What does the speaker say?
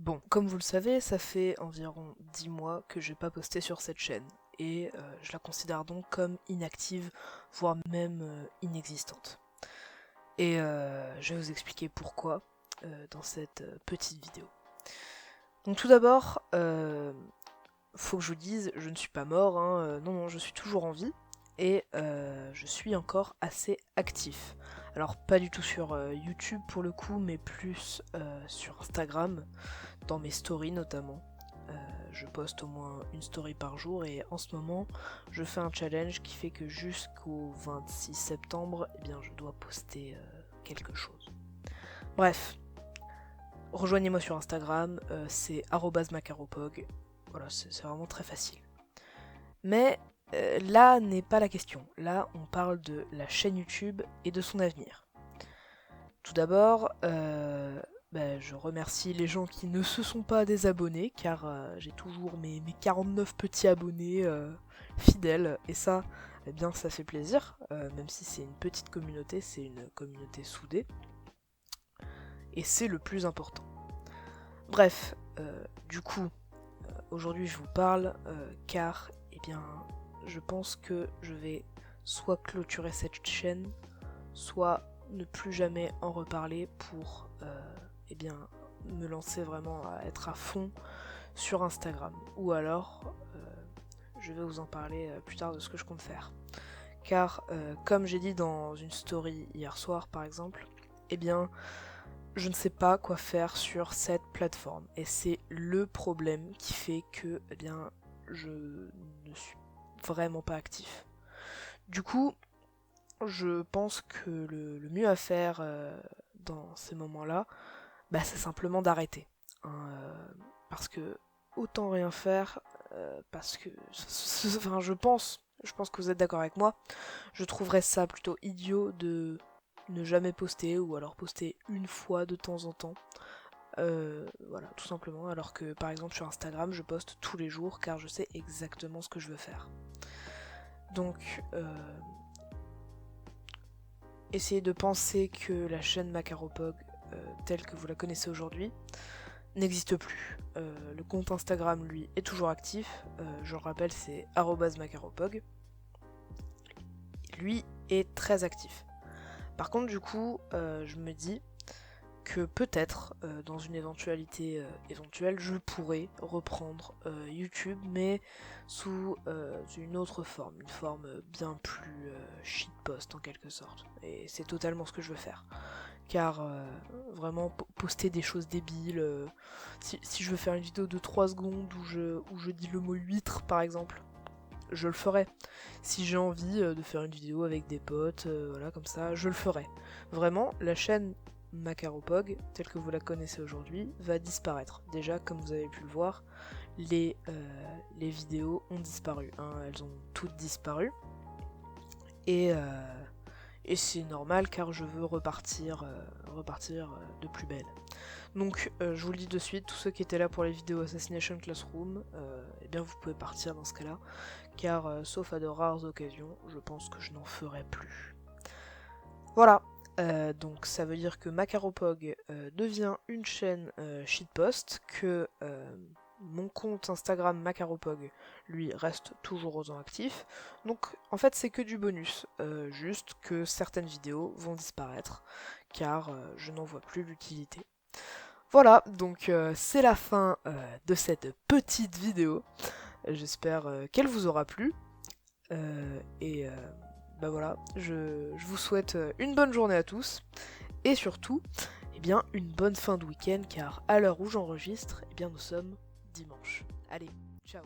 Bon, comme vous le savez, ça fait environ 10 mois que j'ai pas posté sur cette chaîne, et je la considère donc comme inactive, voire même inexistante. Et je vais vous expliquer pourquoi dans cette petite vidéo. Donc tout d'abord, faut que je vous dise, je ne suis pas mort, hein, non, je suis toujours en vie, et je suis encore assez actif. Alors pas du tout sur YouTube pour le coup, mais plus sur Instagram, dans mes stories notamment. Je poste au moins une story par jour, et en ce moment je fais un challenge qui fait que jusqu'au 26 septembre, eh bien, je dois poster quelque chose. Bref, rejoignez-moi sur Instagram, c'est @macaropog. Voilà, c'est vraiment très facile. Mais là n'est pas la question. Là, on parle de la chaîne YouTube et de son avenir. Tout d'abord, je remercie les gens qui ne se sont pas désabonnés, car j'ai toujours mes 49 petits abonnés fidèles, et ça, eh bien, ça fait plaisir, même si c'est une petite communauté, c'est une communauté soudée, et c'est le plus important. Bref, du coup, aujourd'hui je vous parle, car, eh bien, je pense que je vais soit clôturer cette chaîne, soit ne plus jamais en reparler pour eh bien, me lancer vraiment à être à fond sur Instagram. Ou alors, je vais vous en parler plus tard de ce que je compte faire. Car, comme j'ai dit dans une story hier soir par exemple, eh bien, je ne sais pas quoi faire sur cette plateforme. Et c'est le problème qui fait que, eh bien, je ne suis vraiment pas actif. Du coup, je pense que le mieux à faire dans ces moments-là, c'est simplement d'arrêter. Parce que autant rien faire, parce que, enfin, je pense que vous êtes d'accord avec moi, je trouverais ça plutôt idiot de ne jamais poster, ou alors poster une fois de temps en temps. Voilà, tout simplement, alors que par exemple sur Instagram, je poste tous les jours car je sais exactement ce que je veux faire. Donc, essayez de penser que la chaîne Macaropog, telle que vous la connaissez aujourd'hui, n'existe plus. Le compte Instagram, lui, est toujours actif. Je le rappelle, c'est @macaropog. Lui est très actif. Par contre, du coup, je me dis que peut-être, dans une éventualité éventuelle, je pourrais reprendre YouTube, mais sous une autre forme, une forme bien plus shitpost en quelque sorte. Et c'est totalement ce que je veux faire. Car vraiment, poster des choses débiles, si je veux faire une vidéo de 3 secondes où je dis le mot huître par exemple, je le ferai. Si j'ai envie de faire une vidéo avec des potes, voilà, comme ça, je le ferai. Vraiment, la chaîne Macaropog, telle que vous la connaissez aujourd'hui, va disparaître. Déjà, comme vous avez pu le voir, les vidéos ont disparu, hein, elles ont toutes disparu. Et c'est normal car je veux repartir de plus belle. Donc je vous le dis de suite, tous ceux qui étaient là pour les vidéos Assassination Classroom, eh bien vous pouvez partir dans ce cas-là, car sauf à de rares occasions, je pense que je n'en ferai plus. Voilà, donc ça veut dire que Macaropog devient une chaîne shitpost, que mon compte Instagram Macaropog, lui, reste toujours aux ans actifs. Donc en fait c'est que du bonus, juste que certaines vidéos vont disparaître, car je n'en vois plus l'utilité. Voilà, donc c'est la fin de cette petite vidéo. J'espère qu'elle vous aura plu. Voilà, je vous souhaite une bonne journée à tous. Et surtout, eh bien, une bonne fin de week-end, car à l'heure où j'enregistre, eh bien, nous sommes dimanche. Allez, ciao.